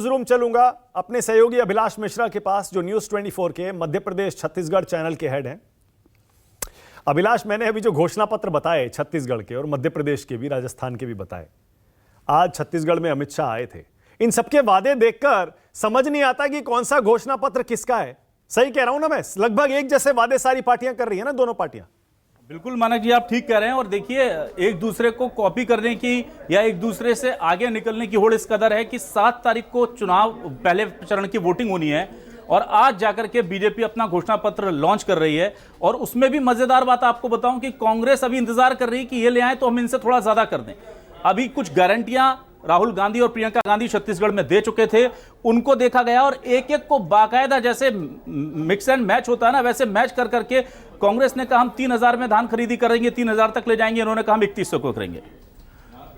News room चलूंगा अपने सहयोगी अभिलाष मिश्रा के पास, जो न्यूज 24 के मध्य प्रदेश छत्तीसगढ़ चैनल के हेड हैं। अभिलाष, मैंने अभी जो घोषणा पत्र बताए छत्तीसगढ़ के और मध्य प्रदेश के भी, राजस्थान के भी बताए, आज छत्तीसगढ़ में अमित शाह आए थे। इन सबके वादे देखकर समझ नहीं आता कि कौन सा घोषणा पत्र किसका है। सही कह रहा हूं ना मैं? लगभग एक जैसे वादे सारी पार्टियां कर रही है ना, दोनों पार्टियां। बिल्कुल मानक जी, आप ठीक कह रहे हैं। और देखिए, एक दूसरे को कॉपी करने की या एक दूसरे से आगे निकलने की होड़ इस कदर है कि 7 तारीख को चुनाव पहले चरण की वोटिंग होनी है और आज जाकर के बीजेपी अपना घोषणा पत्र लॉन्च कर रही है। और उसमें भी मजेदार बात आपको बताऊं कि कांग्रेस अभी इंतजार कर रही है कि ये ले आए तो हम इनसे थोड़ा ज्यादा कर दें। अभी कुछ गारंटियां राहुल गांधी और प्रियंका गांधी छत्तीसगढ़ में दे चुके थे, उनको देखा गया और एक एक को बाकायदा, जैसे मिक्स एंड मैच होता है ना, वैसे मैच कर करके कांग्रेस ने कहा हम 3000 में धान खरीदी करेंगे, 3000 तक ले जाएंगे। इन्होंने कहा हम 3100 को करेंगे।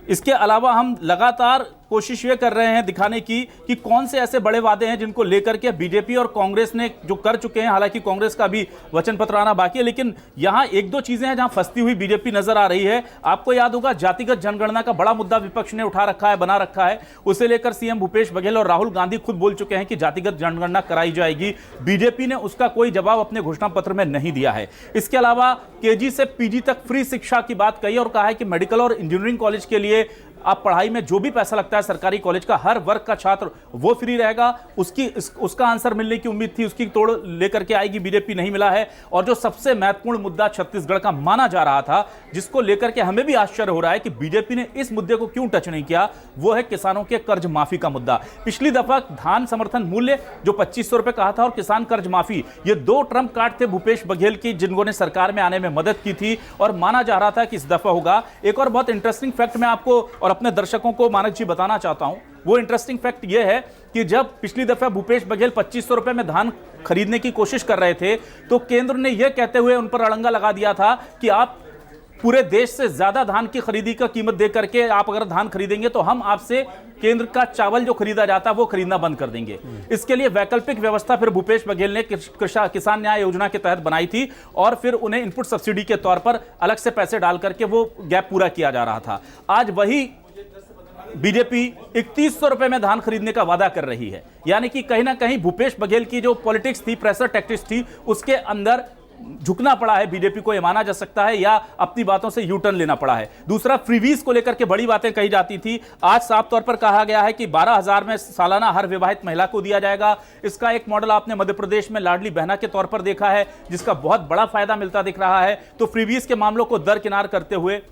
इसके अलावा हम लगातार कोशिश ये कर रहे हैं दिखाने की कि कौन से ऐसे बड़े वादे हैं जिनको लेकर के बीजेपी और कांग्रेस ने जो कर चुके हैं। हालांकि कांग्रेस का भी वचन पत्र आना बाकी है, लेकिन यहां एक दो चीजें हैं जहां फंसती हुई बीजेपी नजर आ रही है। आपको याद होगा, जातिगत जनगणना का बड़ा मुद्दा विपक्ष ने उठा रखा है, बना रखा है। उसे लेकर सीएम भूपेश बघेल और राहुल गांधी खुद बोल चुके हैं कि जातिगत जनगणना कराई जाएगी। बीजेपी ने उसका कोई जवाब अपने घोषणा पत्र में नहीं दिया है। इसके अलावा केजी से पीजी तक फ्री शिक्षा की बात कही और कहा है कि मेडिकल और इंजीनियरिंग कॉलेज के लिए आप पढ़ाई में जो भी पैसा लगता है सरकारी कॉलेज का, हर वर्ग का छात्र वो फ्री रहेगा। उसका आंसर मिलने की उम्मीद थी, उसकी तोड़ लेकर के आएगी बीजेपी, नहीं मिला है। और जो सबसे महत्वपूर्ण मुद्दा छत्तीसगढ़ का माना जा रहा था, जिसको लेकर के हमें भी आश्चर्य हो रहा है कि बीजेपी ने इस मुद्दे को क्यों टच नहीं किया, वो है किसानों के कर्ज माफी का मुद्दा। पिछली दफा धान समर्थन मूल्य जो 2500 रुपए कहा था और किसान कर्ज माफी, ये 2 ट्रम्प कार्ड थे भूपेश बघेल की, जिन्होंने सरकार में आने में मदद की थी और माना जा रहा था कि इस दफा होगा। एक और बहुत इंटरेस्टिंग फैक्ट मैं आपको और अपने दर्शकों को मानक जी बताना चाहता हूं। वो इंटरेस्टिंग फैक्ट यह है कि जब पिछली दफा भूपेश बघेल 2500 रुपए में धान खरीदने की कोशिश कर रहे थे, तो केंद्र ने यह कहते हुए उन पर अड़ंगा लगा दिया था कि आप पूरे देश से ज्यादा धान की खरीदी का कीमत दे करके आप अगर धान खरीदेंगे तो हम आपसे केंद्र का चावल जो खरीदा जाता है वो खरीदना बंद कर देंगे। इसके लिए वैकल्पिक व्यवस्था फिर भूपेश बघेल ने किसान न्याय योजना के तहत बनाई थी और फिर उन्हें इनपुट सब्सिडी के तौर पर अलग से पैसे डाल करके वो गैप पूरा किया जा रहा था। आज वही बीजेपी 3100 रुपए में धान खरीदने का वादा कर रही है। यानी कि कहीं ना कहीं भूपेश बघेल की जो पॉलिटिक्स थी, प्रेशर टैक्टिक्स थी, उसके अंदर झुकना पड़ा है बीजेपी को, यह माना जा सकता है, या अपनी बातों से यू टर्न लेना पड़ा है। दूसरा, फ्रीवीज को लेकर के बड़ी बातें कही जाती थी, आज साफ तौर पर कहा गया है कि 12,000 में सालाना हर विवाहित महिला को दिया जाएगा। इसका एक मॉडल आपने मध्य प्रदेश में लाडली बहना के तौर पर देखा है, जिसका बहुत बड़ा फायदा मिलता दिख रहा है। तो फ्रीवीज के मामलों को दरकिनार करते हुए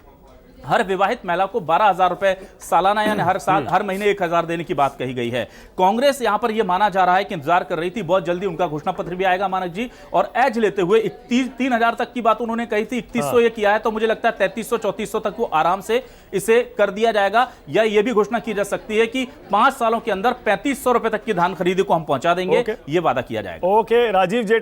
हर विवाहित महिला को 12,000 रुपए सालाना यानी हर साल हर महीने 1,000 देने की बात कही गई है। कांग्रेस यहां पर यह माना जा रहा है कि इंतजार कर रही थी, बहुत जल्दी उनका घोषणा पत्र भी आएगा मानक जी। और एज लेते हुए 3,000 तक की बात उन्होंने कही थी, 3100 ये किया है, तो मुझे लगता है 3300-3400 तक वो आराम से इसे कर दिया जाएगा। या यह भी घोषणा की जा सकती है कि 5 सालों के अंदर 3500 रुपए तक की धान खरीदी को हम पहुंचा देंगे, यह वादा किया जाएगा। ओके राजीव।